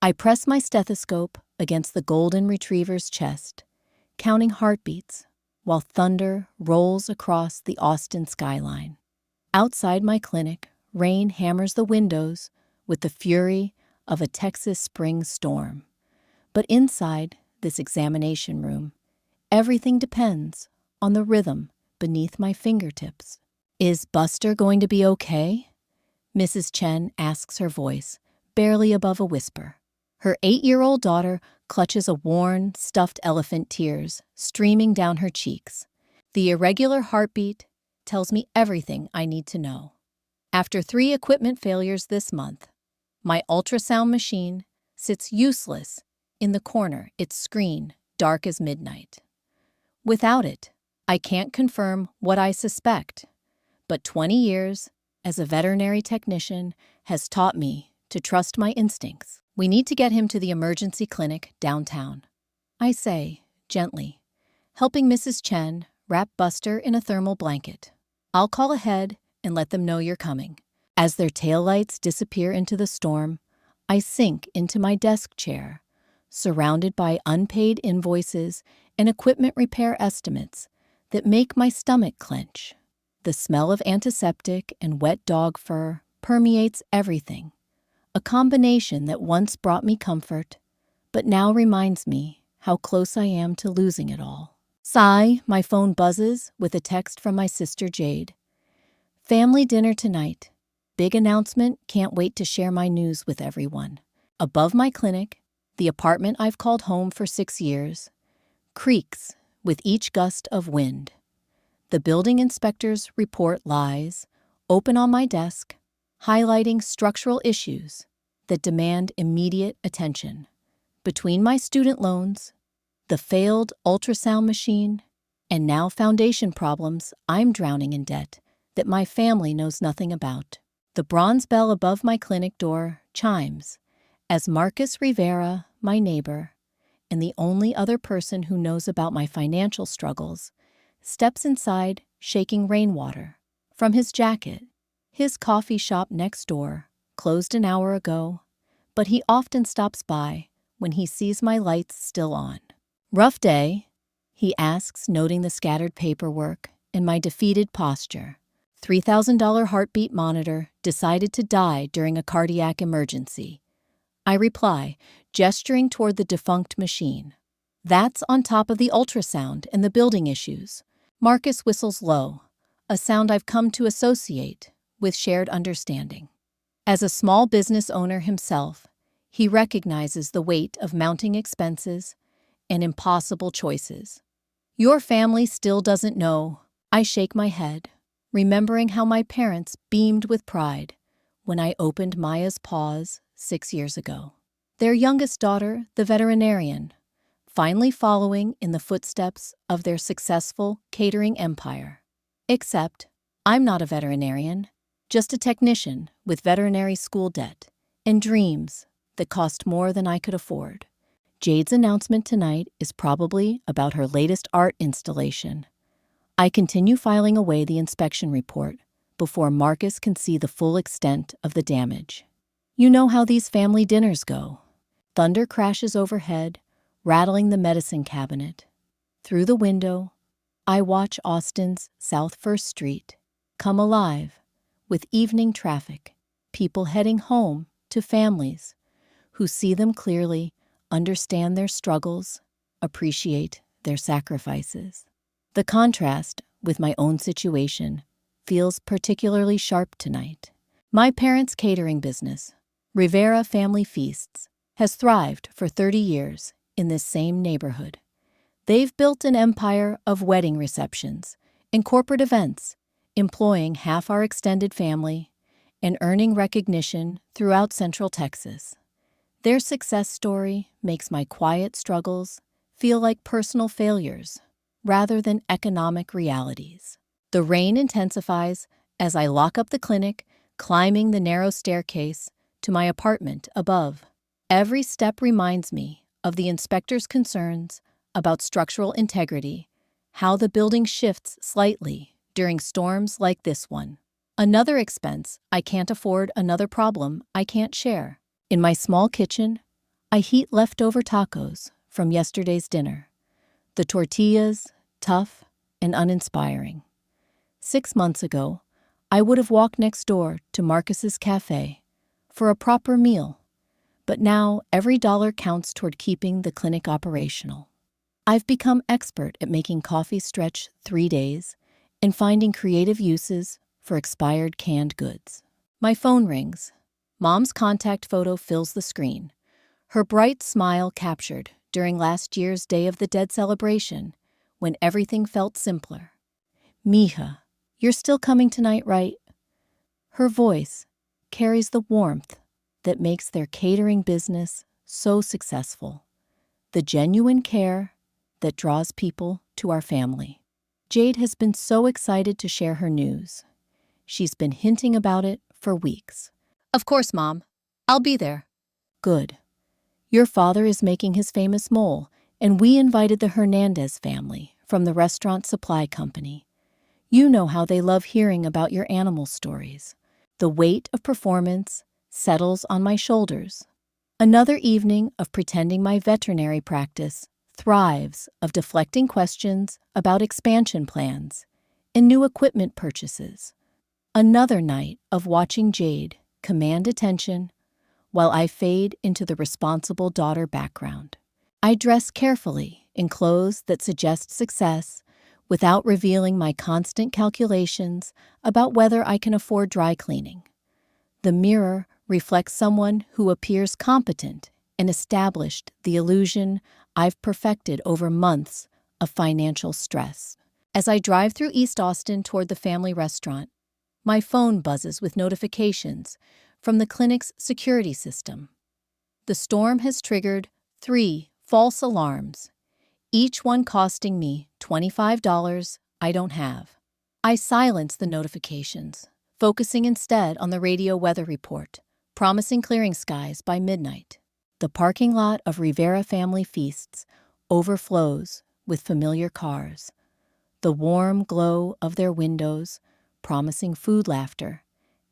I press my stethoscope against the golden retriever's chest, counting heartbeats, while thunder rolls across the Austin skyline. Outside my clinic, rain hammers the windows with the fury of a Texas spring storm. But inside this examination room, everything depends on the rhythm beneath my fingertips. Is Buster going to be okay? Mrs. Chen asks, her voice barely above a whisper. Her 8-year-old daughter clutches a worn, stuffed elephant, tears streaming down her cheeks. The irregular heartbeat tells me everything I need to know. After 3 equipment failures this month, my ultrasound machine sits useless in the corner, its screen dark as midnight. Without it, I can't confirm what I suspect, but 20 years as a veterinary technician has taught me to trust my instincts. We need to get him to the emergency clinic downtown, I say, gently, helping Mrs. Chen wrap Buster in a thermal blanket. I'll call ahead and let them know you're coming. As their taillights disappear into the storm, I sink into my desk chair, surrounded by unpaid invoices and equipment repair estimates that make my stomach clench. The smell of antiseptic and wet dog fur permeates everything, a combination that once brought me comfort, but now reminds me how close I am to losing it all. Sigh, my phone buzzes with a text from my sister Jade. Family dinner tonight. Big announcement, can't wait to share my news with everyone. Above my clinic, the apartment I've called home for 6 years, creaks with each gust of wind. The building inspector's report lies open on my desk, highlighting structural issues that demand immediate attention. Between my student loans, the failed ultrasound machine, and now foundation problems, I'm drowning in debt that my family knows nothing about. The bronze bell above my clinic door chimes as Marcus Rivera, my neighbor, and the only other person who knows about my financial struggles, steps inside, shaking rainwater from his jacket. His coffee shop next door closed an hour ago, but he often stops by when he sees my lights still on. Rough day? He asks, noting the scattered paperwork and my defeated posture. $3,000 heartbeat monitor decided to die during a cardiac emergency. I reply, gesturing toward the defunct machine. That's on top of the ultrasound and the building issues. Marcus whistles low, a sound I've come to associate with shared understanding. As a small business owner himself, he recognizes the weight of mounting expenses and impossible choices. Your family still doesn't know. I shake my head, remembering how my parents beamed with pride when I opened Maya's Paws 6 years ago. Their youngest daughter, the veterinarian, finally following in the footsteps of their successful catering empire. Except, I'm not a veterinarian, just a technician with veterinary school debt and dreams that cost more than I could afford. Jade's announcement tonight is probably about her latest art installation. I continue filing away the inspection report before Marcus can see the full extent of the damage. You know how these family dinners go. Thunder crashes overhead, rattling the medicine cabinet. Through the window, I watch Austin's South First Street come alive with evening traffic, people heading home to families who see them clearly, understand their struggles, appreciate their sacrifices. The contrast with my own situation feels particularly sharp tonight. My parents' catering business, Rivera Family Feasts, has thrived for 30 years in this same neighborhood. They've built an empire of wedding receptions and corporate events, employing half our extended family and earning recognition throughout Central Texas. Their success story makes my quiet struggles feel like personal failures rather than economic realities. The rain intensifies as I lock up the clinic, climbing the narrow staircase to my apartment above. Every step reminds me of the inspector's concerns about structural integrity, how the building shifts slightly during storms like this one. Another expense I can't afford, another problem I can't share. In my small kitchen, I heat leftover tacos from yesterday's dinner. The tortillas, tough and uninspiring. 6 months ago, I would have walked next door to Marcus's Cafe for a proper meal, but now every dollar counts toward keeping the clinic operational. I've become expert at making coffee stretch 3 days and finding creative uses for expired canned goods. My phone rings. Mom's contact photo fills the screen, her bright smile captured during last year's Day of the Dead celebration when everything felt simpler. Mija, you're still coming tonight, right? Her voice carries the warmth that makes their catering business so successful, the genuine care that draws people to our family. Jade has been so excited to share her news. She's been hinting about it for weeks. Of course, Mom. I'll be there. Good. Your father is making his famous mole, and we invited the Hernandez family from the restaurant supply company. You know how they love hearing about your animal stories. The weight of performance settles on my shoulders. Another evening of pretending my veterinary practice thrives of deflecting questions about expansion plans and new equipment purchases. Another night of watching Jade command attention while I fade into the responsible daughter background. I dress carefully in clothes that suggest success without revealing my constant calculations about whether I can afford dry cleaning. The mirror reflects someone who appears competent and established, the illusion I've perfected over months of financial stress. As I drive through East Austin toward the family restaurant, my phone buzzes with notifications from the clinic's security system. The storm has triggered 3 false alarms, each one costing me $25 I don't have. I silence the notifications, focusing instead on the radio weather report, promising clearing skies by midnight. The parking lot of Rivera Family Feasts overflows with familiar cars, the warm glow of their windows promising food laughter,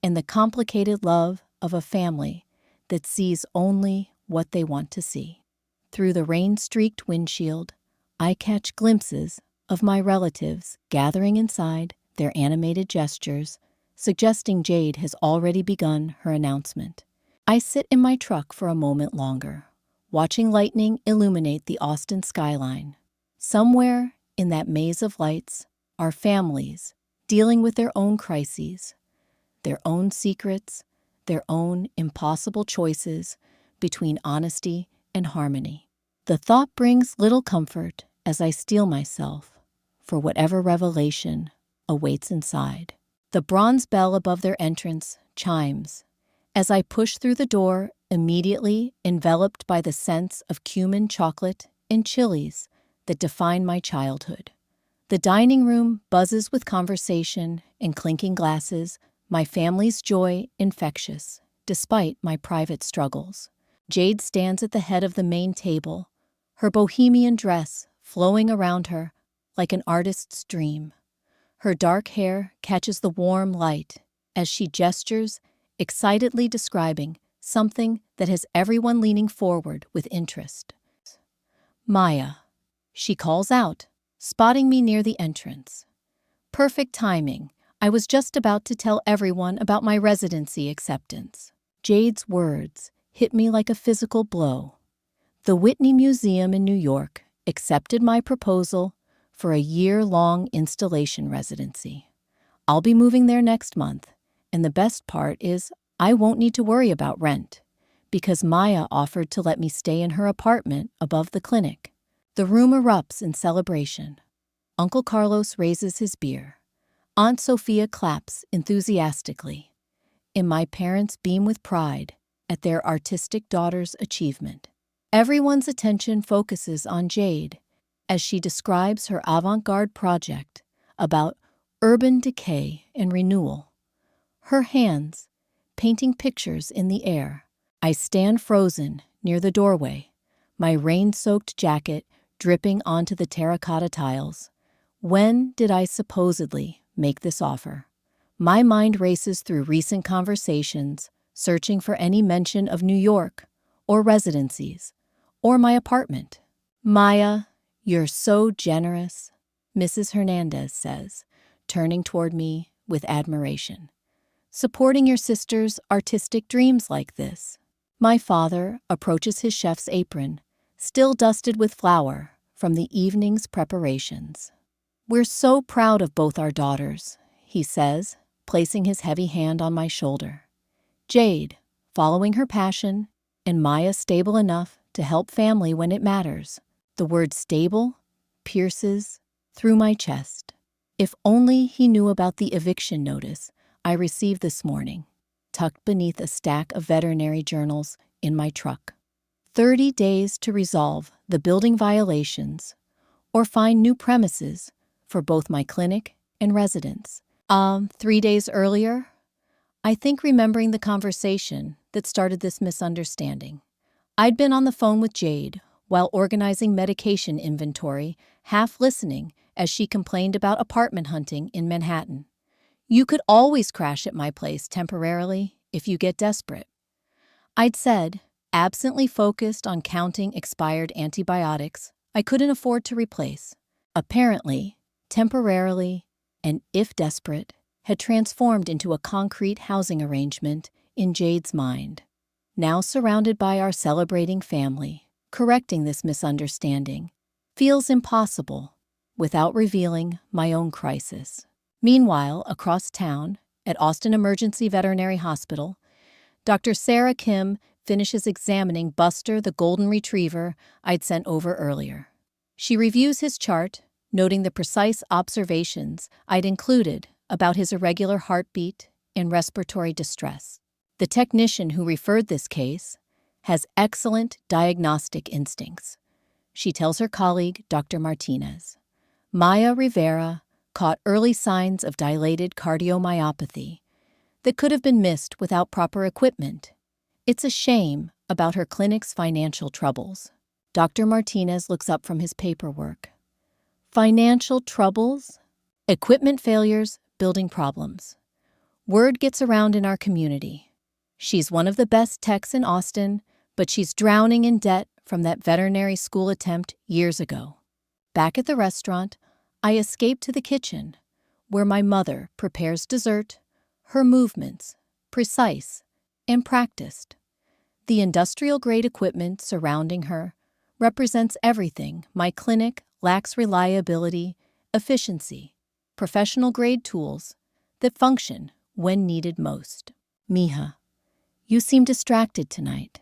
and the complicated love of a family that sees only what they want to see. Through the rain-streaked windshield, I catch glimpses of my relatives gathering inside, their animated gestures suggesting Jade has already begun her announcement. I sit in my truck for a moment longer, watching lightning illuminate the Austin skyline. Somewhere in that maze of lights are families dealing with their own crises, their own secrets, their own impossible choices between honesty and harmony. The thought brings little comfort as I steel myself for whatever revelation awaits inside. The bronze bell above their entrance chimes as I push through the door, immediately enveloped by the scents of cumin chocolate and chilies that define my childhood. The dining room buzzes with conversation and clinking glasses, my family's joy infectious, despite my private struggles. Jade stands at the head of the main table, her bohemian dress flowing around her like an artist's dream. Her dark hair catches the warm light as she gestures, excitedly describing something that has everyone leaning forward with interest. Maya, she calls out, spotting me near the entrance. Perfect timing. I was just about to tell everyone about my residency acceptance. Jade's words hit me like a physical blow. The Whitney Museum in New York accepted my proposal for a year-long installation residency. I'll be moving there next month, and the best part is I won't need to worry about rent, because Maya offered to let me stay in her apartment above the clinic. The room erupts in celebration. Uncle Carlos raises his beer. Aunt Sophia claps enthusiastically, and my parents beam with pride at their artistic daughter's achievement. Everyone's attention focuses on Jade as she describes her avant-garde project about urban decay and renewal. Her hands painting pictures in the air. I stand frozen near the doorway, my rain-soaked jacket dripping onto the terracotta tiles. When did I supposedly make this offer? My mind races through recent conversations, searching for any mention of New York or residencies, or my apartment. Maya, you're so generous, Mrs. Hernandez says, turning toward me with admiration. Supporting your sister's artistic dreams like this. My father approaches his chef's apron, still dusted with flour from the evening's preparations. We're so proud of both our daughters, he says, placing his heavy hand on my shoulder. Jade, following her passion, and Maya stable enough to help family when it matters. The word stable pierces through my chest. If only he knew about the eviction notice I received this morning, tucked beneath a stack of veterinary journals in my truck. 30 days to resolve the building violations or find new premises for both my clinic and residents. 3 days earlier, I think remembering the conversation that started this misunderstanding. I'd been on the phone with Jade while organizing medication inventory, half listening as she complained about apartment hunting in Manhattan. You could always crash at my place temporarily if you get desperate, I'd said, absently focused on counting expired antibiotics I couldn't afford to replace. Apparently, temporarily, and if desperate, had transformed into a concrete housing arrangement in Jade's mind. Now surrounded by our celebrating family, correcting this misunderstanding feels impossible without revealing my own crisis. Meanwhile, across town, at Austin Emergency Veterinary Hospital, Dr. Sarah Kim finishes examining Buster, the golden retriever I'd sent over earlier. She reviews his chart, noting the precise observations I'd included about his irregular heartbeat and respiratory distress. The technician who referred this case has excellent diagnostic instincts, she tells her colleague, Dr. Martinez. Maya Rivera caught early signs of dilated cardiomyopathy that could have been missed without proper equipment. It's a shame about her clinic's financial troubles. Dr. Martinez looks up from his paperwork. Financial troubles? Equipment failures, building problems. Word gets around in our community. She's one of the best techs in Austin, but she's drowning in debt from that veterinary school attempt years ago. Back at the restaurant, I escape to the kitchen, where my mother prepares dessert, her movements precise and practiced. The industrial-grade equipment surrounding her represents everything my clinic lacks: reliability, efficiency, professional-grade tools that function when needed most. Mija, you seem distracted tonight,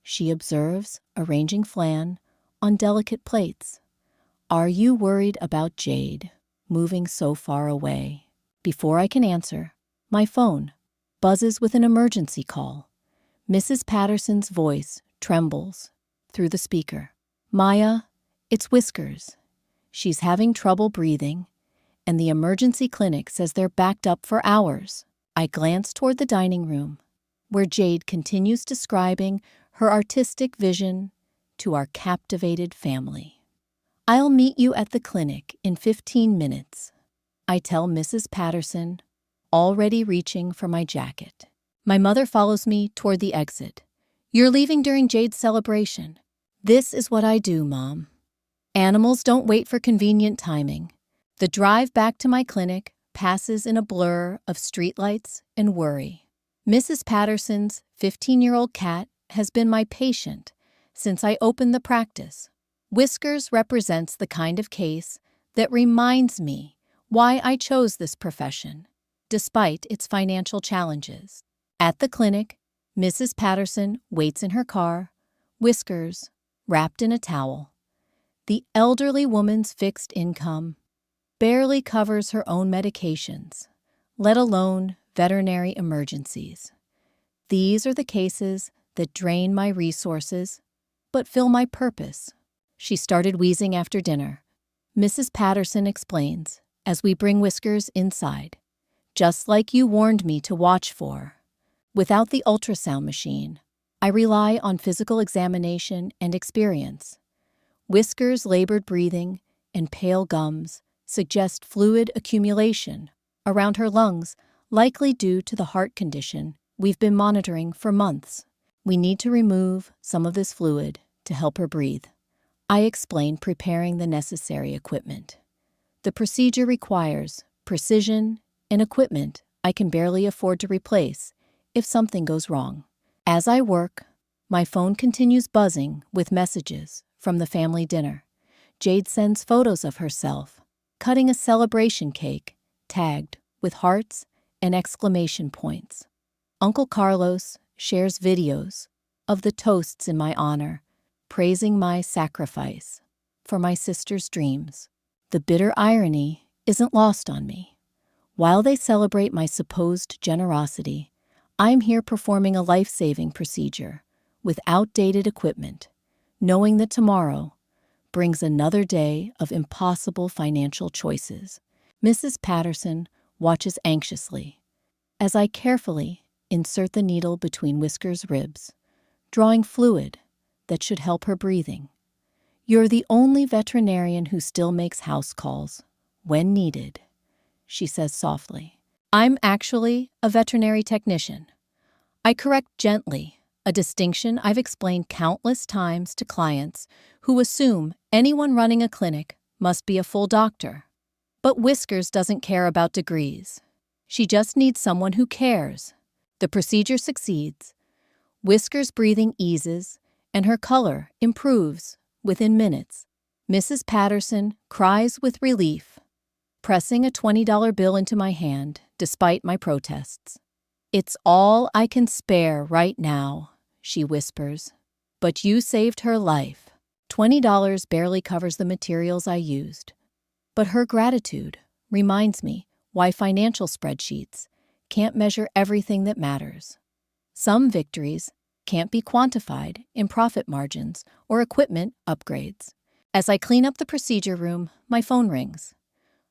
she observes, arranging flan on delicate plates. Are you worried about Jade moving so far away? Before I can answer, my phone buzzes with an emergency call. Mrs. Patterson's voice trembles through the speaker. Maya, it's Whiskers. She's having trouble breathing, and the emergency clinic says they're backed up for hours. I glance toward the dining room, where Jade continues describing her artistic vision to our captivated family. I'll meet you at the clinic in 15 minutes, I tell Mrs. Patterson, already reaching for my jacket. My mother follows me toward the exit. You're leaving during Jade's celebration. This is what I do, Mom. Animals don't wait for convenient timing. The drive back to my clinic passes in a blur of streetlights and worry. Mrs. Patterson's 15-year-old cat has been my patient since I opened the practice. Whiskers represents the kind of case that reminds me why I chose this profession, despite its financial challenges. At the clinic, Mrs. Patterson waits in her car, Whiskers wrapped in a towel. The elderly woman's fixed income barely covers her own medications, let alone veterinary emergencies. These are the cases that drain my resources, but fill my purpose. She started wheezing after dinner, Mrs. Patterson explains, as we bring Whiskers inside. Just like you warned me to watch for. Without the ultrasound machine, I rely on physical examination and experience. Whiskers' labored breathing and pale gums suggest fluid accumulation around her lungs, likely due to the heart condition we've been monitoring for months. We need to remove some of this fluid to help her breathe. I explain, preparing the necessary equipment. The procedure requires precision and equipment I can barely afford to replace if something goes wrong. As I work, my phone continues buzzing with messages from the family dinner. Jade sends photos of herself cutting a celebration cake tagged with hearts and exclamation points. Uncle Carlos shares videos of the toasts in my honor, praising my sacrifice for my sister's dreams. The bitter irony isn't lost on me. While they celebrate my supposed generosity, I'm here performing a life-saving procedure with outdated equipment, knowing that tomorrow brings another day of impossible financial choices. Mrs. Patterson watches anxiously as I carefully insert the needle between Whisker's ribs, drawing fluid that should help her breathing. "You're the only veterinarian who still makes house calls when needed," she says softly. "I'm actually a veterinary technician." I correct gently, a distinction I've explained countless times to clients who assume anyone running a clinic must be a full doctor. But Whiskers doesn't care about degrees. She just needs someone who cares. The procedure succeeds. Whisker's breathing eases, and her color improves within minutes. Mrs. Patterson cries with relief, pressing a $20 bill into my hand despite my protests. "It's all I can spare right now," she whispers. "But you saved her life." $20 barely covers the materials I used. But her gratitude reminds me why financial spreadsheets can't measure everything that matters. Some victories can't be quantified in profit margins or equipment upgrades. As I clean up the procedure room, my phone rings.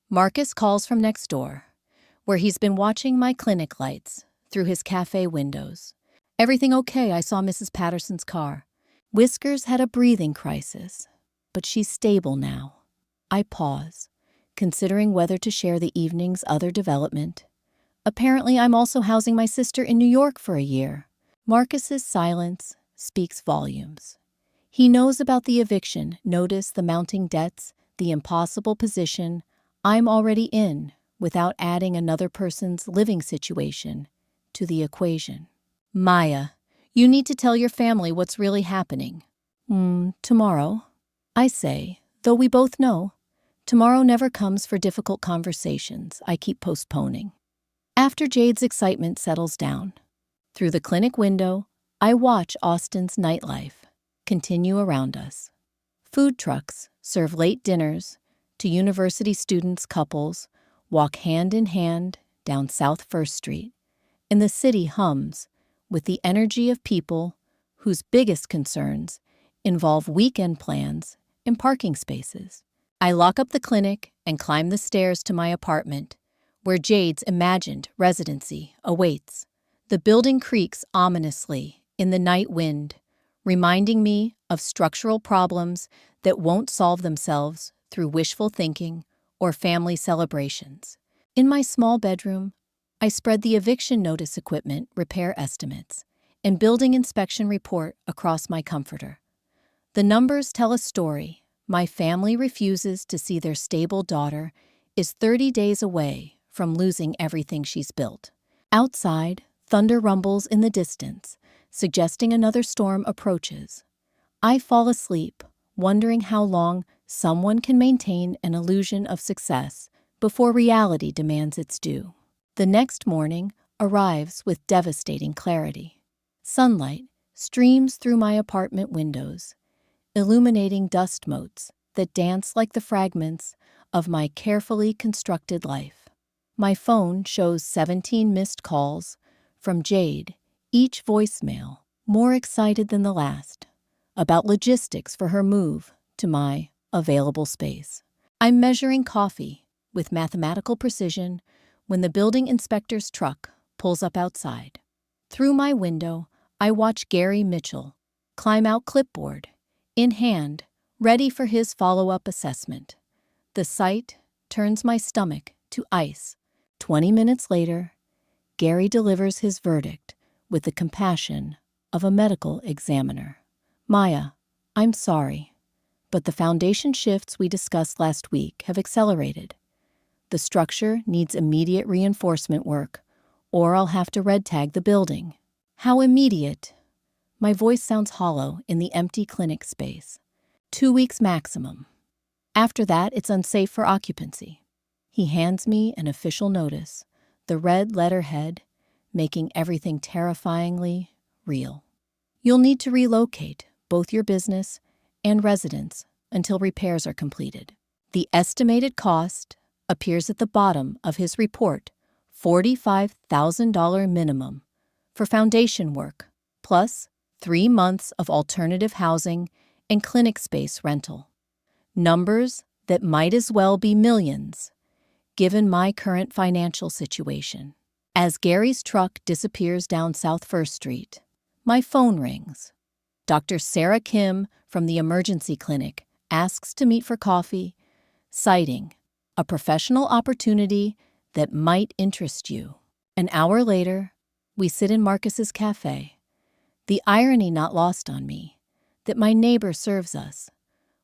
Marcus calls from next door, where he's been watching my clinic lights through his cafe windows. "Everything okay? I saw Mrs. Patterson's car." Whiskers had a breathing crisis, but she's stable now. I pause, considering whether to share the evening's other development. Apparently, I'm also housing my sister in New York for a year. Marcus's silence speaks volumes. He knows about the eviction, notice the mounting debts, the impossible position I'm already in without adding another person's living situation to the equation. "Maya, you need to tell your family what's really happening." Tomorrow," I say, though we both know tomorrow never comes for difficult conversations I keep postponing. After Jade's excitement settles down, through the clinic window, I watch Austin's nightlife continue around us. Food trucks serve late dinners to university students, couples walk hand in hand down South First Street, and the city hums with the energy of people whose biggest concerns involve weekend plans and parking spaces. I lock up the clinic and climb the stairs to my apartment, where Jade's imagined residency awaits. The building creaks ominously in the night wind, reminding me of structural problems that won't solve themselves through wishful thinking or family celebrations. In my small bedroom, I spread the eviction notice equipment repair estimates and building inspection report across my comforter. The numbers tell a story. My family refuses to see their stable daughter is 30 days away from losing everything she's built. Outside, thunder rumbles in the distance, suggesting another storm approaches. I fall asleep, wondering how long someone can maintain an illusion of success before reality demands its due. The next morning arrives with devastating clarity. Sunlight streams through my apartment windows, illuminating dust motes that dance like the fragments of my carefully constructed life. My phone shows 17 missed calls from Jade, each voicemail more excited than the last, about logistics for her move to my available space. I'm measuring coffee with mathematical precision when the building inspector's truck pulls up outside. Through my window, I watch Gary Mitchell climb out, clipboard in hand, ready for his follow-up assessment. The sight turns my stomach to ice. 20 minutes later, Gary delivers his verdict with the compassion of a medical examiner. Maya, I'm sorry, but the foundation shifts we discussed last week have accelerated. The structure needs immediate reinforcement work, or I'll have to red tag the building. How immediate? My voice sounds hollow in the empty clinic space. 2 weeks maximum. After that, it's unsafe for occupancy. He hands me an official notice, the red letterhead, making everything terrifyingly real. You'll need to relocate both your business and residence until repairs are completed. The estimated cost appears at the bottom of his report, $45,000 minimum for foundation work, plus 3 months of alternative housing and clinic space rental. Numbers that might as well be millions, given my current financial situation. As Gary's truck disappears down South First Street, my phone rings. Dr. Sarah Kim from the emergency clinic asks to meet for coffee, citing a professional opportunity that might interest you. An hour later, we sit in Marcus's cafe. The irony not lost on me, that my neighbor serves us,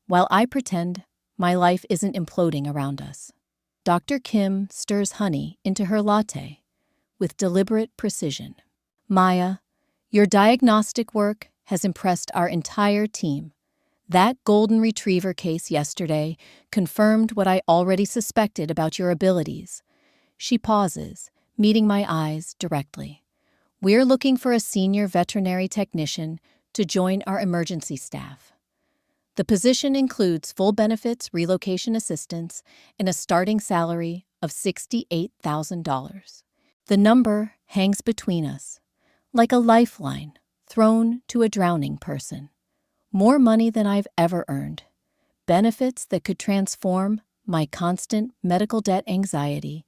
while I pretend my life isn't imploding around us. Dr. Kim stirs honey into her latte with deliberate precision. Maya, your diagnostic work has impressed our entire team. That golden retriever case yesterday confirmed what I already suspected about your abilities. She pauses, meeting my eyes directly. We're looking for a senior veterinary technician to join our emergency staff. The position includes full benefits, relocation assistance, and a starting salary of $68,000. The number hangs between us, like a lifeline thrown to a drowning person. More money than I've ever earned. Benefits that could transform my constant medical debt anxiety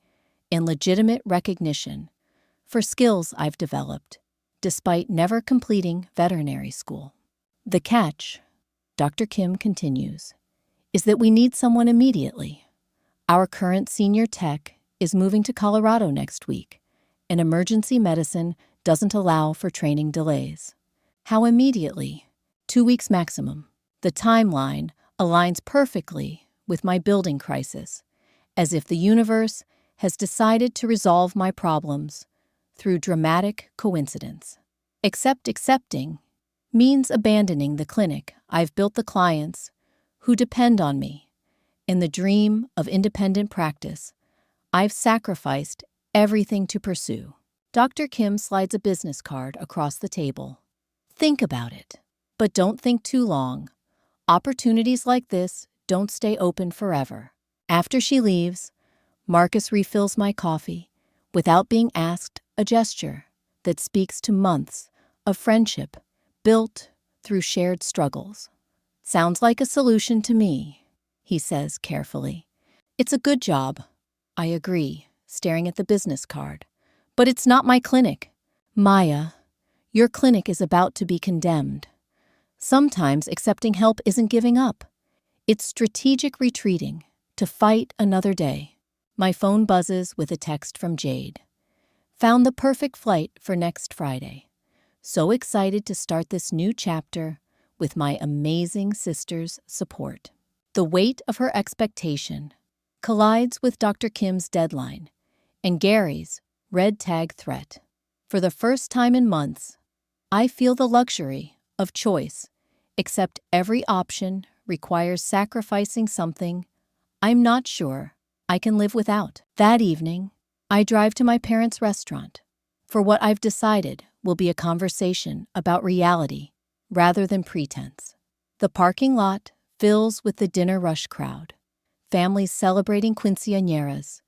in legitimate recognition for skills I've developed, despite never completing veterinary school. The catch, Dr. Kim continues, is that we need someone immediately. Our current senior tech is moving to Colorado next week, and emergency medicine doesn't allow for training delays. How immediately? 2 weeks maximum. The timeline aligns perfectly with my building crisis, as if the universe has decided to resolve my problems through dramatic coincidence. Except accepting means abandoning the clinic I've built, the clients who depend on me, and the dream of independent practice I've sacrificed everything to pursue. Dr. Kim slides a business card across the table. Think about it, but don't think too long. Opportunities like this don't stay open forever. After she leaves, Marcus refills my coffee without being asked, a gesture that speaks to months of friendship built through shared struggles. Sounds like a solution to me, he says carefully. It's a good job, I agree, staring at the business card. But it's not my clinic. Maya, your clinic is about to be condemned. Sometimes accepting help isn't giving up. It's strategic retreating to fight another day. My phone buzzes with a text from Jade. Found the perfect flight for next Friday. So excited to start this new chapter with my amazing sister's support. The weight of her expectation collides with Dr. Kim's deadline and Gary's red tag threat. For the first time in months, I feel the luxury of choice, except every option requires sacrificing something I'm not sure I can live without. That evening, I drive to my parents' restaurant for what I've decided will be a conversation about reality rather than pretense. The parking lot fills with the dinner rush crowd, families celebrating quinceañeras,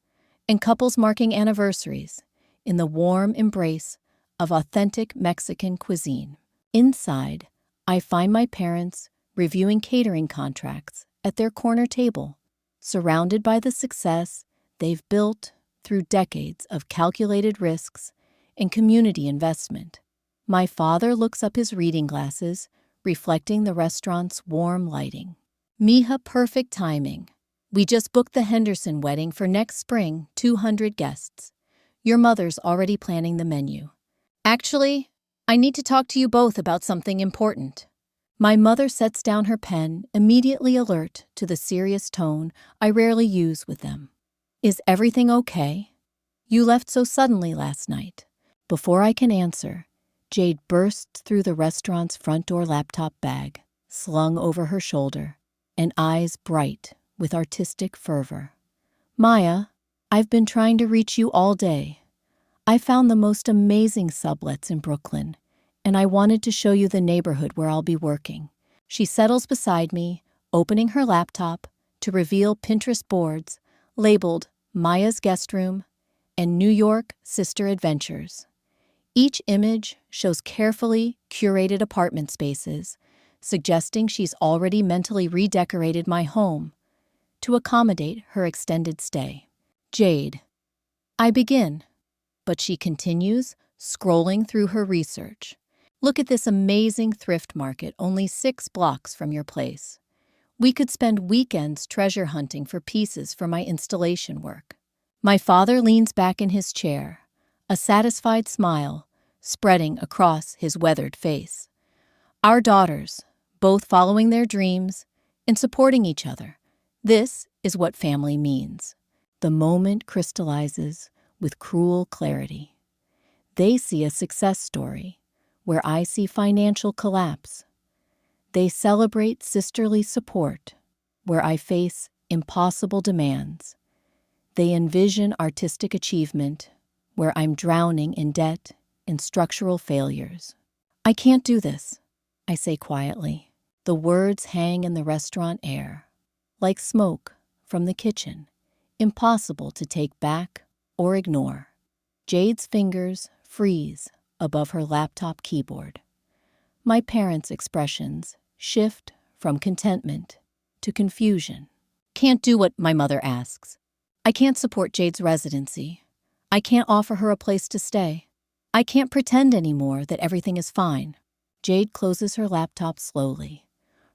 and couples marking anniversaries in the warm embrace of authentic Mexican cuisine. Inside, I find my parents reviewing catering contracts at their corner table, surrounded by the success they've built through decades of calculated risks and community investment. My father looks up his reading glasses, reflecting the restaurant's warm lighting. Mija, perfect timing. We just booked the Henderson wedding for next spring, 200 guests. Your mother's already planning the menu. Actually, I need to talk to you both about something important. My mother sets down her pen, immediately alert to the serious tone I rarely use with them. Is everything okay? You left so suddenly last night. Before I can answer, Jade bursts through the restaurant's front door laptop bag, slung over her shoulder, and eyes bright with artistic fervor. Maya, I've been trying to reach you all day. I found the most amazing sublets in Brooklyn, and I wanted to show you the neighborhood where I'll be working. She settles beside me, opening her laptop to reveal Pinterest boards labeled Maya's Guest Room and New York Sister Adventures. Each image shows carefully curated apartment spaces, suggesting she's already mentally redecorated my home to accommodate her extended stay. Jade. I begin, but she continues, scrolling through her research. Look at this amazing thrift market only 6 blocks from your place. We could spend weekends treasure hunting for pieces for my installation work. My father leans back in his chair, a satisfied smile spreading across his weathered face. Our daughters, both following their dreams and supporting each other. This is what family means. The moment crystallizes with cruel clarity. They see a success story where I see financial collapse. They celebrate sisterly support where I face impossible demands. They envision artistic achievement where I'm drowning in debt and structural failures. I can't do this, I say quietly. The words hang in the restaurant air, like smoke from the kitchen, impossible to take back or ignore. Jade's fingers freeze above her laptop keyboard. My parents' expressions shift from contentment to confusion. Can't do what my mother asks. I can't support Jade's residency. I can't offer her a place to stay. I can't pretend anymore that everything is fine. Jade closes her laptop slowly,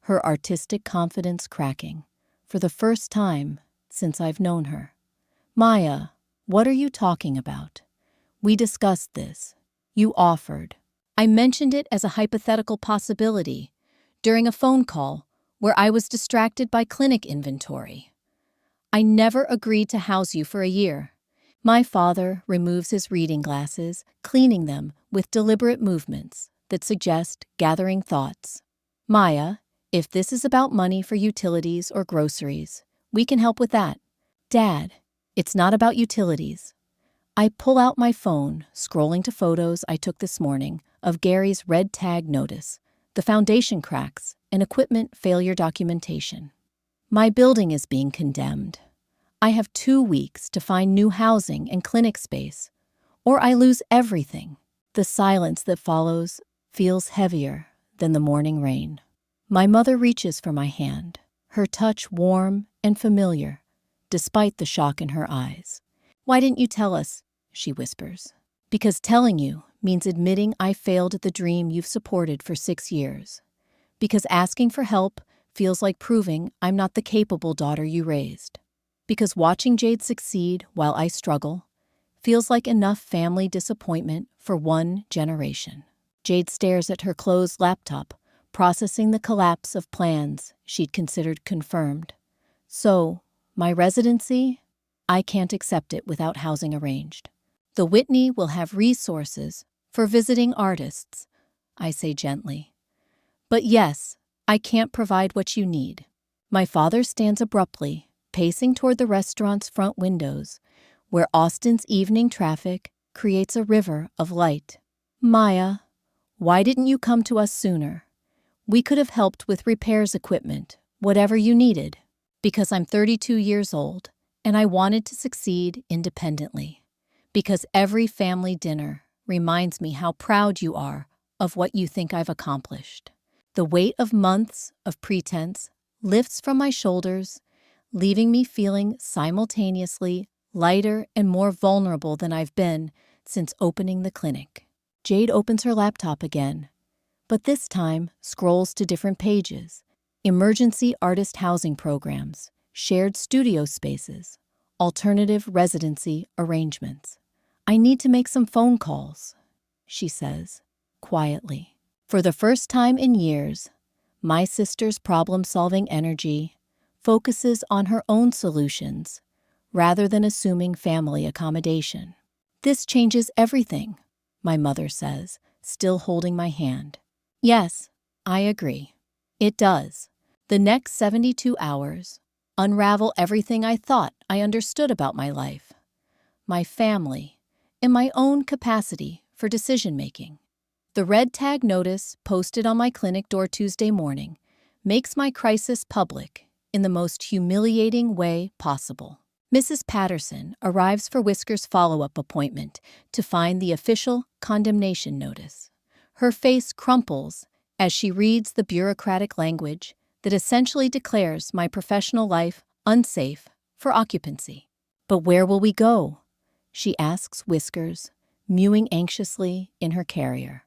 her artistic confidence cracking, for the first time since I've known her. Maya, what are you talking about? We discussed this. You offered. I mentioned it as a hypothetical possibility during a phone call where I was distracted by clinic inventory. I never agreed to house you for a year. My father removes his reading glasses, cleaning them with deliberate movements that suggest gathering thoughts. Maya, if this is about money for utilities or groceries, we can help with that. Dad, it's not about utilities. I pull out my phone, scrolling to photos I took this morning of Gary's red tag notice, the foundation cracks, and equipment failure documentation. My building is being condemned. I have 2 weeks to find new housing and clinic space, or I lose everything. The silence that follows feels heavier than the morning rain. My mother reaches for my hand, her touch warm and familiar, despite the shock in her eyes. Why didn't you tell us? She whispers. Because telling you means admitting I failed at the dream you've supported for 6 years. Because asking for help feels like proving I'm not the capable daughter you raised. Because watching Jade succeed while I struggle feels like enough family disappointment for 1 generation. Jade stares at her closed laptop, processing the collapse of plans she'd considered confirmed. So, my residency? I can't accept it without housing arranged. The Whitney will have resources for visiting artists, I say gently. But yes, I can't provide what you need. My father stands abruptly, pacing toward the restaurant's front windows, where Austin's evening traffic creates a river of light. Maya, why didn't you come to us sooner? We could have helped with repairs equipment, whatever you needed, because I'm 32 years old and I wanted to succeed independently. Because every family dinner reminds me how proud you are of what you think I've accomplished. The weight of months of pretense lifts from my shoulders, leaving me feeling simultaneously lighter and more vulnerable than I've been since opening the clinic. Jade opens her laptop again, but this time scrolls to different pages. Emergency artist housing programs, shared studio spaces, alternative residency arrangements. I need to make some phone calls, she says, quietly. For the first time in years, my sister's problem-solving energy focuses on her own solutions rather than assuming family accommodation. "This changes everything," my mother says, still holding my hand. Yes, I agree. It does. The next 72 hours unravel everything I thought I understood about my life, my family, and my own capacity for decision-making. The red tag notice posted on my clinic door Tuesday morning makes my crisis public in the most humiliating way possible. Mrs. Patterson arrives for Whisker's follow-up appointment to find the official condemnation notice. Her face crumples as she reads the bureaucratic language that essentially declares my professional life unsafe for occupancy. "But where will we go?" she asks Whiskers, mewing anxiously in her carrier.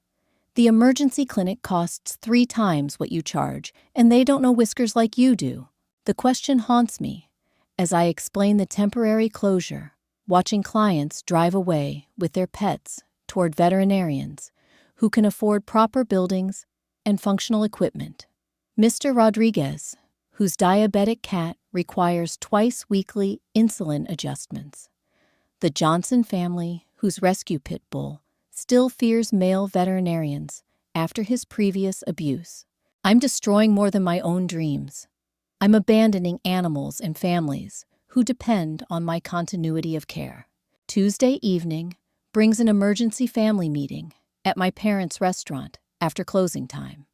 "The emergency clinic costs 3 times what you charge, and they don't know Whiskers like you do." The question haunts me as I explain the temporary closure, watching clients drive away with their pets toward veterinarians who can afford proper buildings and functional equipment. Mr. Rodriguez, whose diabetic cat requires twice-weekly insulin adjustments. The Johnson family, whose rescue pit bull still fears male veterinarians after his previous abuse. I'm destroying more than my own dreams. I'm abandoning animals and families who depend on my continuity of care. Tuesday evening brings an emergency family meeting at my parents' restaurant after closing time.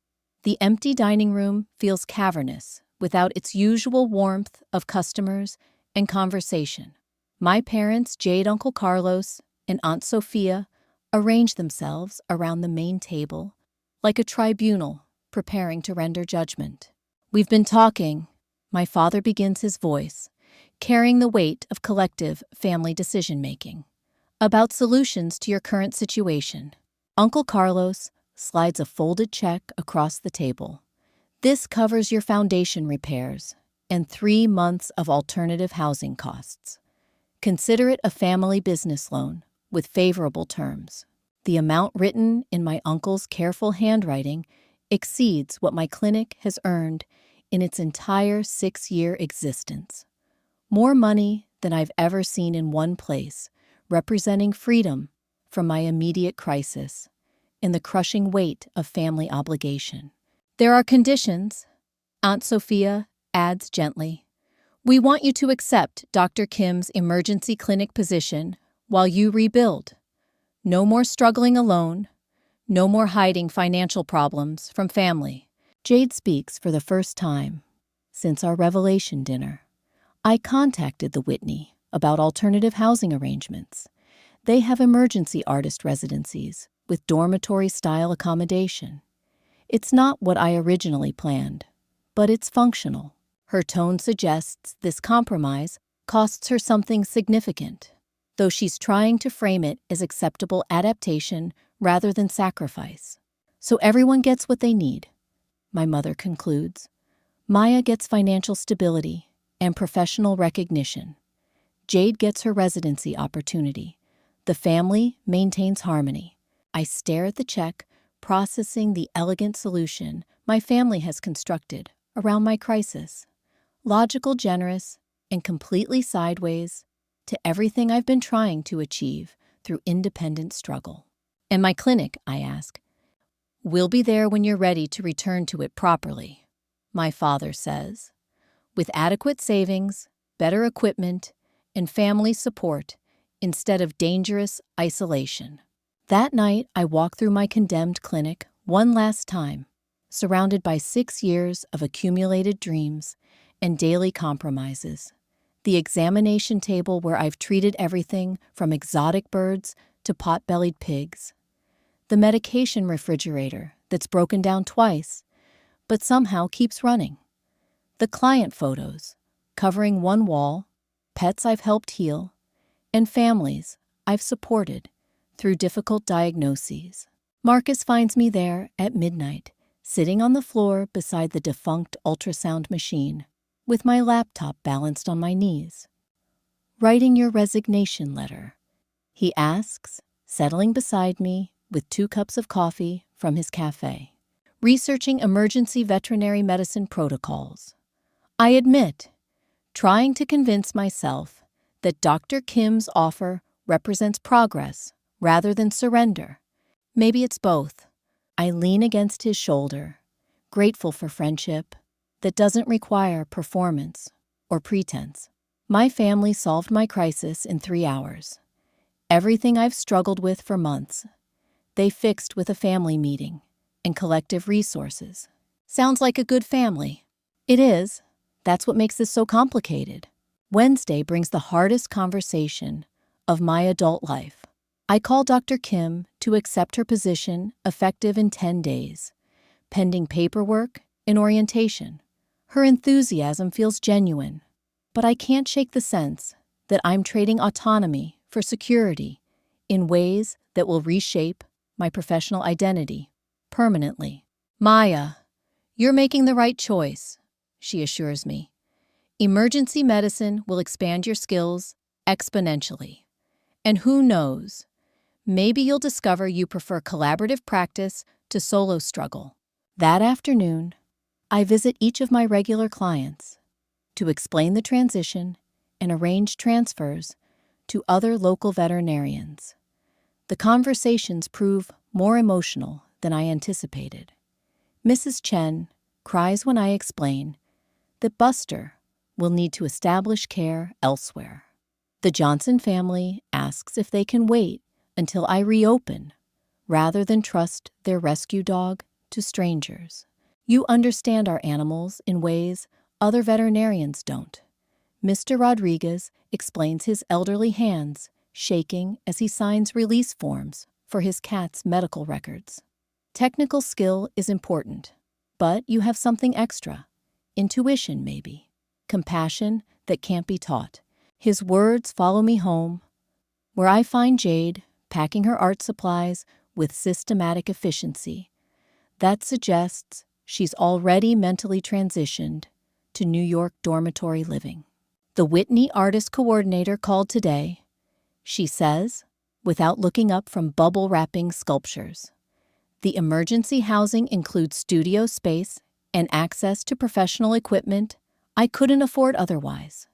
The empty dining room feels cavernous without its usual warmth of customers and conversation. My parents, Jade, Uncle Carlos, and Aunt Sophia, arrange themselves around the main table like a tribunal preparing to render judgment. "We've been talking," my father begins his voice, carrying the weight of collective family decision-making, "about solutions to your current situation." Uncle Carlos slides a folded check across the table. "This covers your foundation repairs and 3 months of alternative housing costs. Consider it a family business loan with favorable terms." The amount written in my uncle's careful handwriting exceeds what my clinic has earned in its entire 6-year existence. More money than I've ever seen in one place, representing freedom from my immediate crisis and the crushing weight of family obligation. "There are conditions," Aunt Sophia adds gently. "We want you to accept Dr. Kim's emergency clinic position while you rebuild. No more struggling alone. No more hiding financial problems from family." Jade speaks for the first time since our revelation dinner. "I contacted the Whitney about alternative housing arrangements. They have emergency artist residencies with dormitory-style accommodation. It's not what I originally planned, but it's functional." Her tone suggests this compromise costs her something significant, though she's trying to frame it as acceptable adaptation rather than sacrifice. "So everyone gets what they need," my mother concludes. "Maya gets financial stability and professional recognition. Jade gets her residency opportunity. The family maintains harmony." I stare at the check, processing the elegant solution my family has constructed around my crisis. Logical, generous, and completely sideways to everything I've been trying to achieve through independent struggle. "And my clinic," I ask. "We'll be there when you're ready to return to it properly," my father says. "With adequate savings, better equipment, and family support instead of dangerous isolation." That night, I walk through my condemned clinic one last time, surrounded by 6 years of accumulated dreams and daily compromises. The examination table where I've treated everything from exotic birds to pot-bellied pigs. The medication refrigerator that's broken down twice, but somehow keeps running. The client photos, covering one wall, pets I've helped heal, and families I've supported through difficult diagnoses. Marcus finds me there at midnight, sitting on the floor beside the defunct ultrasound machine, with my laptop balanced on my knees. "Writing your resignation letter?" he asks, settling beside me with 2 cups of coffee from his cafe, researching emergency veterinary medicine protocols. I admit, trying to convince myself that Dr. Kim's offer represents progress rather than surrender. Maybe it's both. I lean against his shoulder, grateful for friendship that doesn't require performance or pretense. My family solved my crisis in 3 hours. Everything I've struggled with for months, they fixed with a family meeting and collective resources. Sounds like a good family. It is. That's what makes this so complicated. Wednesday brings the hardest conversation of my adult life. I call Dr. Kim to accept her position effective in 10 days, pending paperwork and orientation. Her enthusiasm feels genuine, but I can't shake the sense that I'm trading autonomy for security in ways that will reshape my professional identity permanently. Maya, you're making the right choice, she assures me. Emergency medicine will expand your skills exponentially. And who knows, maybe you'll discover you prefer collaborative practice to solo struggle. That afternoon, I visit each of my regular clients to explain the transition and arrange transfers to other local veterinarians. The conversations prove more emotional than I anticipated. Mrs. Chen cries when I explain that Buster will need to establish care elsewhere. The Johnson family asks if they can wait until I reopen rather than trust their rescue dog to strangers. You understand our animals in ways other veterinarians don't. Mr. Rodriguez explains his elderly hands shaking as he signs release forms for his cat's medical records. Technical skill is important, but you have something extra. Intuition, maybe. Compassion that can't be taught. His words follow me home, where I find Jade packing her art supplies with systematic efficiency. That suggests she's already mentally transitioned to New York dormitory living. The Whitney artist coordinator called today, she says, without looking up from bubble wrapping sculptures. The emergency housing includes studio space and access to professional equipment I couldn't afford otherwise.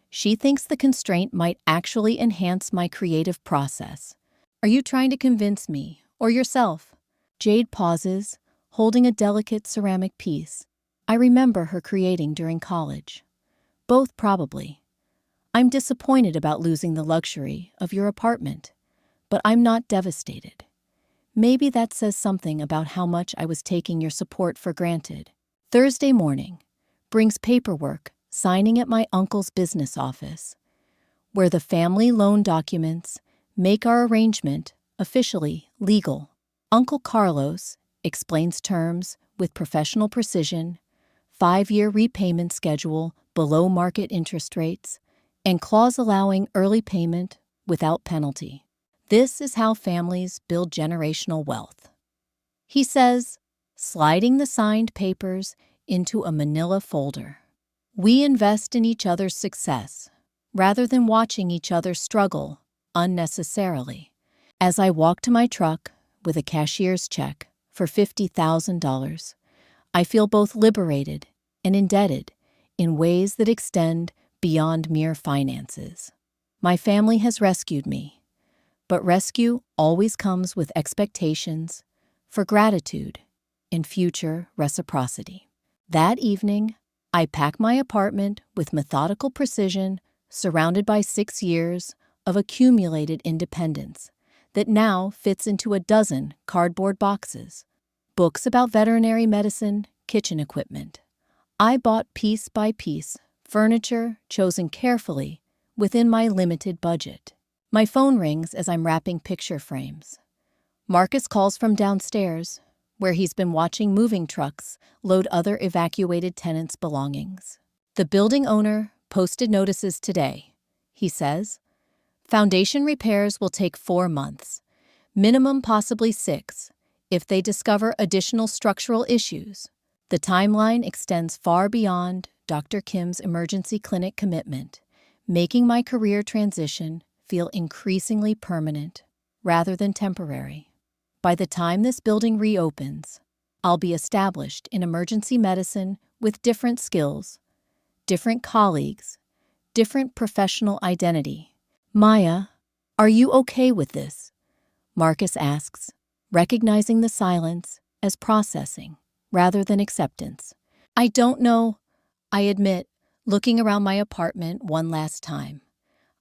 She thinks the constraint might actually enhance my creative process. Are you trying to convince me, or yourself? Jade pauses, holding a delicate ceramic piece I remember her creating during college. Both probably. I'm disappointed about losing the luxury of your apartment, but I'm not devastated. Maybe that says something about how much I was taking your support for granted. Thursday morning brings paperwork signing at my uncle's business office, where the family loan documents make our arrangement officially legal. Uncle Carlos explains terms with professional precision, 5-year repayment schedule below market interest rates, and clause allowing early payment without penalty. This is how families build generational wealth. He says, sliding the signed papers into a manila folder. We invest in each other's success, rather than watching each other struggle unnecessarily. As I walk to my truck with a cashier's check for $50,000, I feel both liberated and indebted in ways that extend beyond mere finances. My family has rescued me, but rescue always comes with expectations for gratitude and future reciprocity. That evening, I pack my apartment with methodical precision, surrounded by 6 years of accumulated independence that now fits into a dozen cardboard boxes. Books about veterinary medicine, kitchen equipment. I bought piece by piece, furniture chosen carefully within my limited budget. My phone rings as I'm wrapping picture frames. Marcus calls from downstairs, where he's been watching moving trucks load other evacuated tenants' belongings. The building owner posted notices today, he says. Foundation repairs will take 4 months, minimum possibly 6, if they discover additional structural issues. The timeline extends far beyond Dr. Kim's emergency clinic commitment, making my career transition feel increasingly permanent rather than temporary. By the time this building reopens, I'll be established in emergency medicine with different skills, different colleagues, different professional identity. Maya, are you okay with this? Marcus asks, recognizing the silence as processing rather than acceptance. I don't know, I admit, looking around my apartment one last time.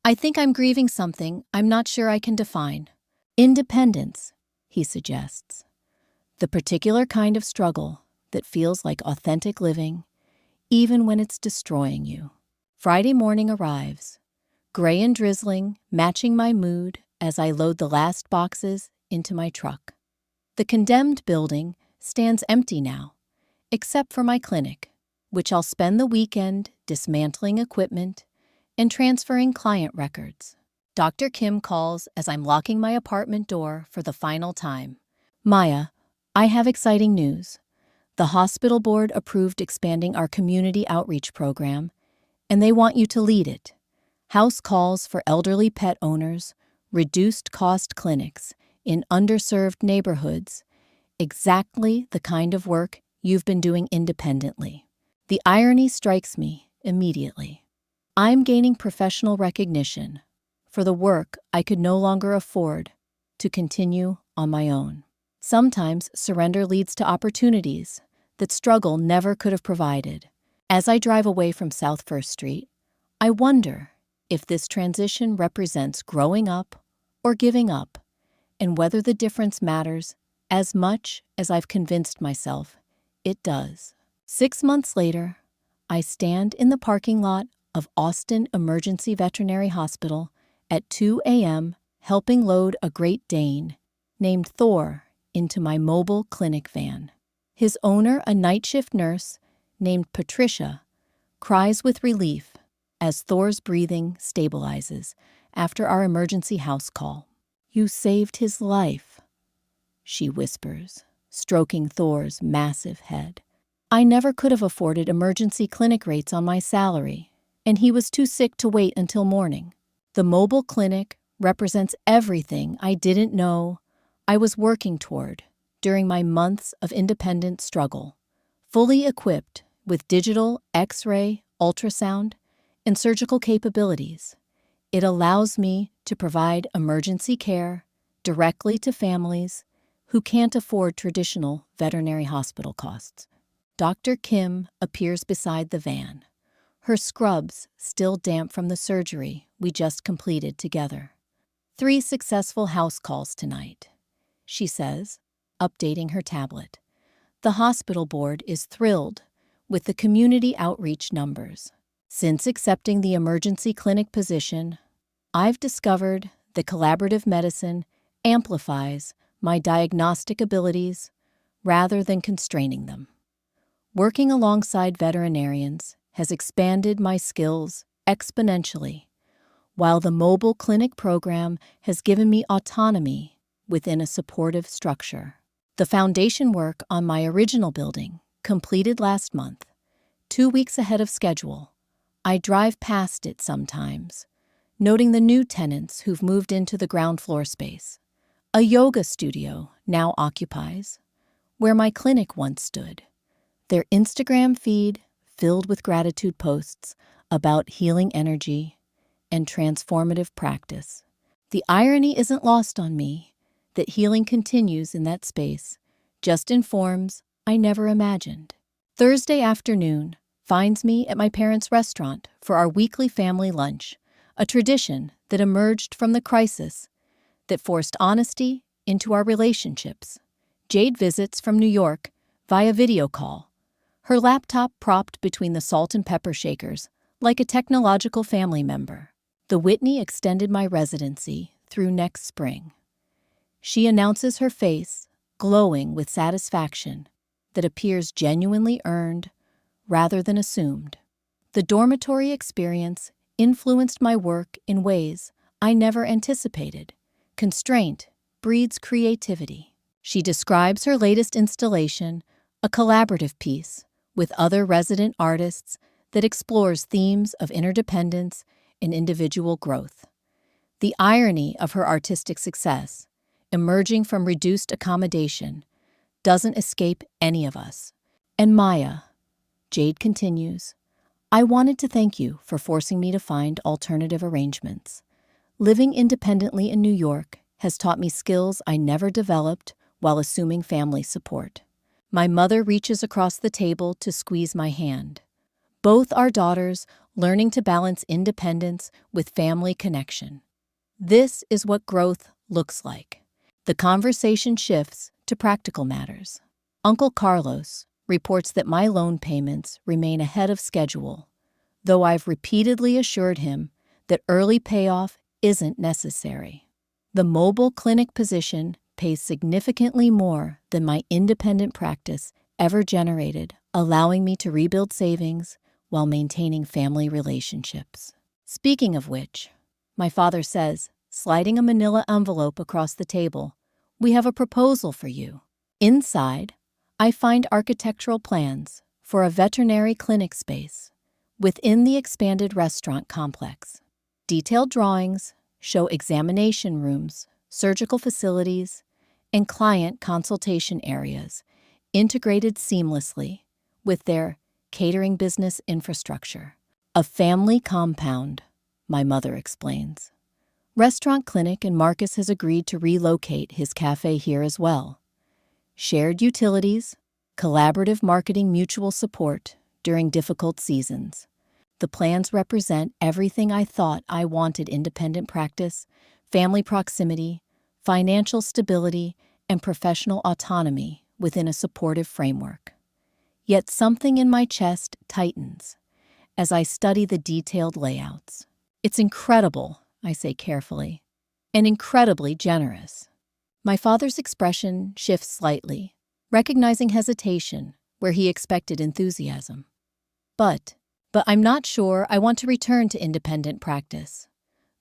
I think I'm grieving something I'm not sure I can define. Independence, he suggests. The particular kind of struggle that feels like authentic living, even when it's destroying you. Friday morning arrives, gray and drizzling, matching my mood as I load the last boxes into my truck. The condemned building stands empty now, except for my clinic, which I'll spend the weekend dismantling equipment and transferring client records. Dr. Kim calls as I'm locking my apartment door for the final time. Maya, I have exciting news. The hospital board approved expanding our community outreach program, and they want you to lead it. House calls for elderly pet owners, reduced-cost clinics in underserved neighborhoods, exactly the kind of work you've been doing independently. The irony strikes me immediately. I'm gaining professional recognition for the work I could no longer afford to continue on my own. Sometimes surrender leads to opportunities that struggle never could have provided. As I drive away from South First Street, I wonder if this transition represents growing up or giving up, and whether the difference matters as much as I've convinced myself it does. 6 months later, I stand in the parking lot of Austin Emergency Veterinary Hospital at 2 a.m. helping load a Great Dane named Thor into my mobile clinic van. His owner, a night shift nurse named Patricia, cries with relief as Thor's breathing stabilizes after our emergency house call. You saved his life, she whispers, stroking Thor's massive head. I never could have afforded emergency clinic rates on my salary, and he was too sick to wait until morning. The mobile clinic represents everything I didn't know I was working toward during my months of independent struggle. Fully equipped with digital X-ray, ultrasound, and surgical capabilities, it allows me to provide emergency care directly to families who can't afford traditional veterinary hospital costs. Dr. Kim appears beside the van, her scrubs still damp from the surgery we just completed together. 3 successful house calls tonight, she says, updating her tablet. The hospital board is thrilled with the community outreach numbers. Since accepting the emergency clinic position, I've discovered that collaborative medicine amplifies my diagnostic abilities rather than constraining them. Working alongside veterinarians has expanded my skills exponentially, while the mobile clinic program has given me autonomy within a supportive structure. The foundation work on my original building completed last month, 2 weeks ahead of schedule. I drive past it sometimes, noting the new tenants who've moved into the ground floor space. A yoga studio now occupies where my clinic once stood, their Instagram feed filled with gratitude posts about healing energy and transformative practice. The irony isn't lost on me that healing continues in that space, just in forms I never imagined. Thursday afternoon finds me at my parents' restaurant for our weekly family lunch, a tradition that emerged from the crisis that forced honesty into our relationships. Jade visits from New York via video call, her laptop propped between the salt and pepper shakers like a technological family member. The Whitney extended my residency through next spring. She announces her face, glowing with satisfaction that appears genuinely earned rather than assumed. The dormitory experience influenced my work in ways I never anticipated. Constraint breeds creativity. She describes her latest installation, a collaborative piece with other resident artists that explores themes of interdependence and individual growth. The irony of her artistic success emerging from reduced accommodation, doesn't escape any of us. And Maya, Jade continues, I wanted to thank you for forcing me to find alternative arrangements. Living independently in New York has taught me skills I never developed while assuming family support. My mother reaches across the table to squeeze my hand. Both our daughters learning to balance independence with family connection. This is what growth looks like. The conversation shifts to practical matters. Uncle Carlos reports that my loan payments remain ahead of schedule, though I've repeatedly assured him that early payoff isn't necessary. The mobile clinic position pays significantly more than my independent practice ever generated, allowing me to rebuild savings while maintaining family relationships. Speaking of which, my father says, sliding a manila envelope across the table, we have a proposal for you. Inside, I find architectural plans for a veterinary clinic space within the expanded restaurant complex. Detailed drawings show examination rooms, surgical facilities, and client consultation areas integrated seamlessly with their catering business infrastructure. A family compound, my mother explains. Restaurant Clinic and Marcus has agreed to relocate his cafe here as well. Shared utilities, collaborative marketing, mutual support during difficult seasons. The plans represent everything I thought I wanted: independent practice, family proximity, financial stability, and professional autonomy within a supportive framework. Yet something in my chest tightens as I study the detailed layouts. It's incredible, I say carefully, and incredibly generous. My father's expression shifts slightly, recognizing hesitation where he expected enthusiasm. But I'm not sure I want to return to independent practice.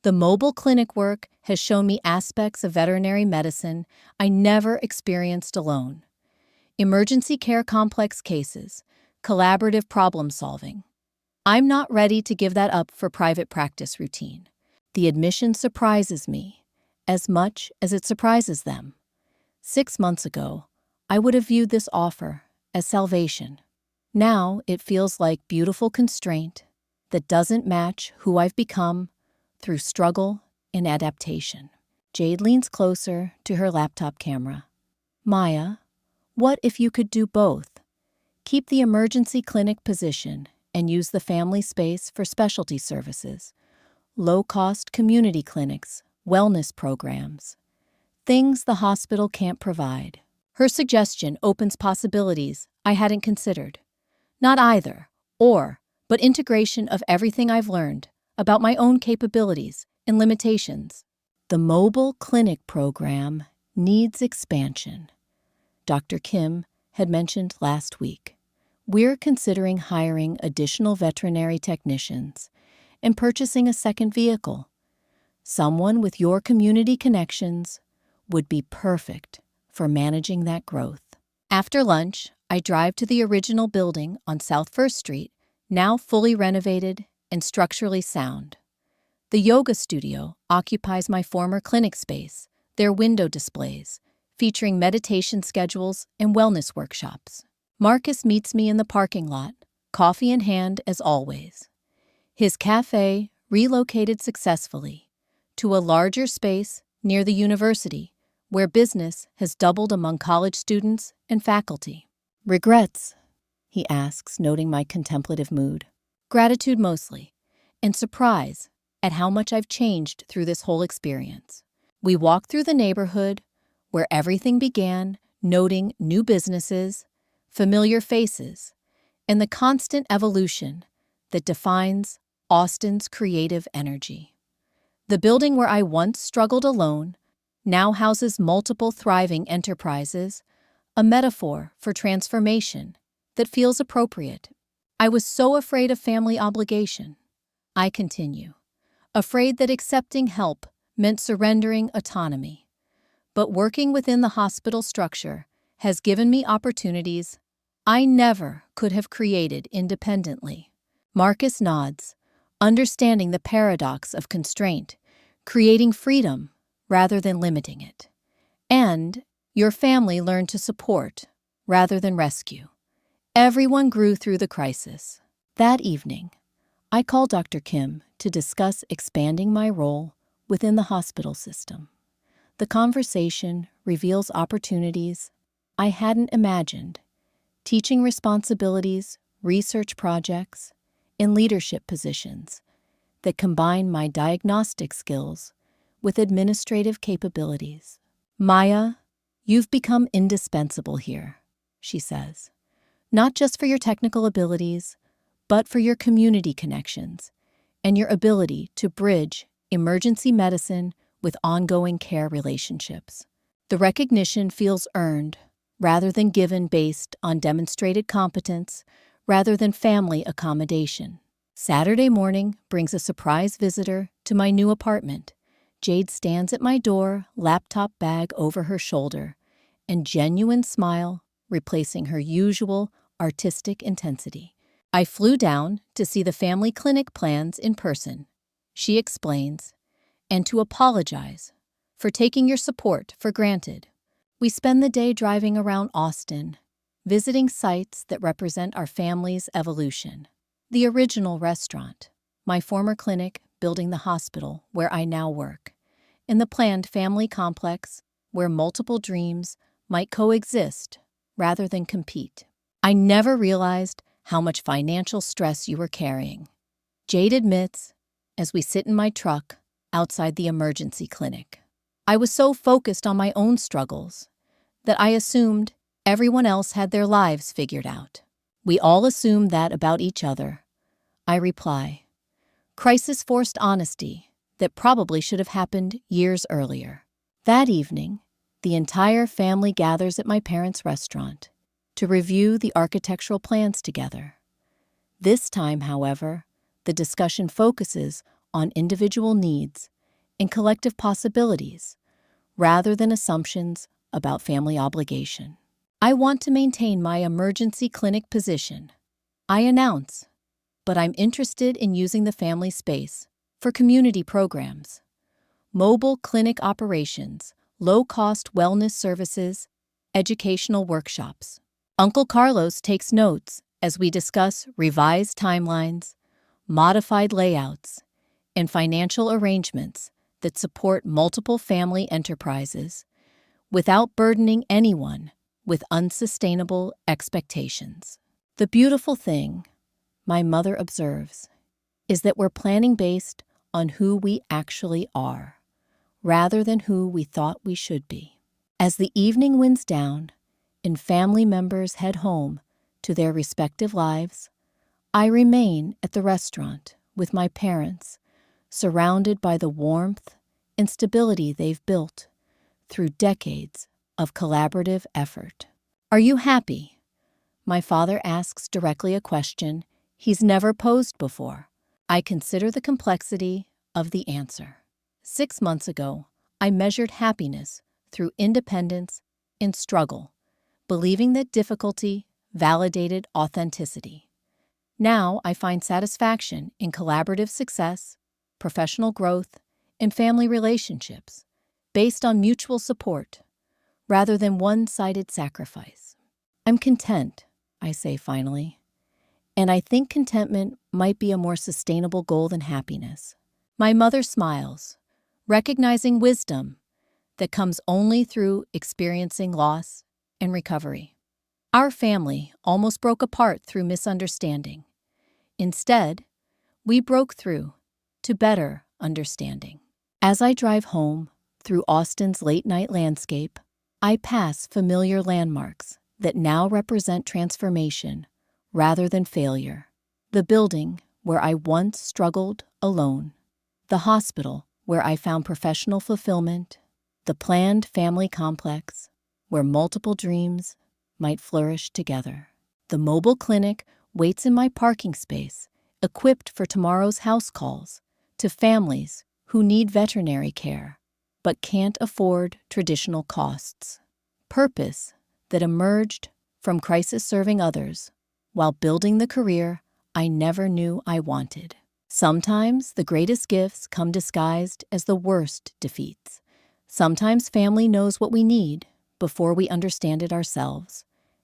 The mobile clinic work has shown me aspects of veterinary medicine I never experienced alone. Emergency care, complex cases, collaborative problem solving. I'm not ready to give that up for private practice routine. The admission surprises me as much as it surprises them. 6 months ago, I would have viewed this offer as salvation. Now it feels like beautiful constraint that doesn't match who I've become through struggle and adaptation. Jade leans closer to her laptop camera. Maya, what if you could do both? Keep the emergency clinic position and use the family space for specialty services, low-cost community clinics, wellness programs, things the hospital can't provide. Her suggestion opens possibilities I hadn't considered. Not either, or, but integration of everything I've learned about my own capabilities and limitations. The mobile clinic program needs expansion. Dr. Kim had mentioned last week. We're considering hiring additional veterinary technicians and purchasing a second vehicle. Someone with your community connections would be perfect for managing that growth. After lunch, I drive to the original building on South First Street, now fully renovated and structurally sound. The yoga studio occupies my former clinic space, their window displays, featuring meditation schedules and wellness workshops. Marcus meets me in the parking lot, coffee in hand as always. His cafe relocated successfully to a larger space near the university, where business has doubled among college students and faculty. Regrets? He asks, noting my contemplative mood. Gratitude mostly, and surprise at how much I've changed through this whole experience. We walk through the neighborhood where everything began, noting new businesses, familiar faces, and the constant evolution that defines Austin's creative energy. The building where I once struggled alone now houses multiple thriving enterprises, a metaphor for transformation that feels appropriate. I was so afraid of family obligation. I continue, afraid that accepting help meant surrendering autonomy. But working within the hospital structure has given me opportunities I never could have created independently. Marcus nods, understanding the paradox of constraint, creating freedom rather than limiting it. And your family learned to support rather than rescue. Everyone grew through the crisis. That evening, I called Dr. Kim to discuss expanding my role within the hospital system. The conversation reveals opportunities I hadn't imagined: teaching responsibilities, research projects, and leadership positions that combine my diagnostic skills with administrative capabilities. Maya, you've become indispensable here, she says, not just for your technical abilities, but for your community connections and your ability to bridge emergency medicine with ongoing care relationships. The recognition feels earned rather than given, based on demonstrated competence rather than family accommodation. Saturday morning brings a surprise visitor to my new apartment. Jade stands at my door, laptop bag over her shoulder, and genuine smile replacing her usual artistic intensity. I flew down to see the family clinic plans in person, she explains, and to apologize for taking your support for granted. We spend the day driving around Austin, visiting sites that represent our family's evolution. The original restaurant, my former clinic building the hospital where I now work, and the planned family complex where multiple dreams might coexist rather than compete. I never realized how much financial stress you were carrying, Jade admits as we sit in my truck outside the emergency clinic. I was so focused on my own struggles that I assumed everyone else had their lives figured out. We all assume that about each other, I reply. Crisis-forced honesty that probably should have happened years earlier. That evening, the entire family gathers at my parents' restaurant to review the architectural plans together. This time, however, the discussion focuses on individual needs and collective possibilities rather than assumptions about family obligation. I want to maintain my emergency clinic position, I announce, but I'm interested in using the family space for community programs, mobile clinic operations, low-cost wellness services, educational workshops. Uncle Carlos takes notes as we discuss revised timelines, modified layouts, and financial arrangements that support multiple family enterprises without burdening anyone with unsustainable expectations. The beautiful thing, my mother observes, is that we're planning based on who we actually are, rather than who we thought we should be. As the evening winds down and family members head home to their respective lives, I remain at the restaurant with my parents, surrounded by the warmth and stability they've built through decades of collaborative effort. Are you happy? My father asks directly a question he's never posed before. I consider the complexity of the answer. 6 months ago, I measured happiness through independence and struggle, believing that difficulty validated authenticity. Now I find satisfaction in collaborative success, professional growth, and family relationships based on mutual support rather than one-sided sacrifice. I'm content, I say finally, and I think contentment might be a more sustainable goal than happiness. My mother smiles, recognizing wisdom that comes only through experiencing loss and recovery. Our family almost broke apart through misunderstanding. Instead, we broke through to better understanding. As I drive home through Austin's late-night landscape, I pass familiar landmarks that now represent transformation rather than failure. The building where I once struggled alone, the hospital where I found professional fulfillment, the planned family complex where multiple dreams might flourish together. The mobile clinic waits in my parking space, equipped for tomorrow's house calls to families who need veterinary care but can't afford traditional costs. Purpose that emerged from crisis serving others while building the career I never knew I wanted. Sometimes the greatest gifts come disguised as the worst defeats. Sometimes family knows what we need before we understand it ourselves.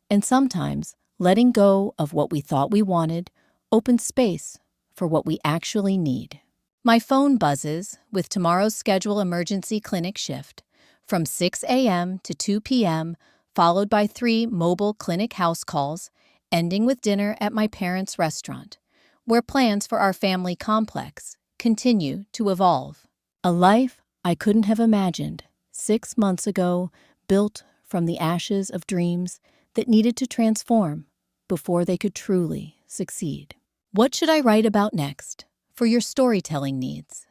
And sometimes letting go of what we thought we wanted opens space for what we actually need. My phone buzzes with tomorrow's schedule emergency clinic shift from 6 a.m. to 2 p.m., followed by 3 mobile clinic house calls, ending with dinner at my parents' restaurant, where plans for our family complex continue to evolve. A life I couldn't have imagined 6 months ago, built from the ashes of dreams that needed to transform before they could truly succeed. What should I write about next for your storytelling needs?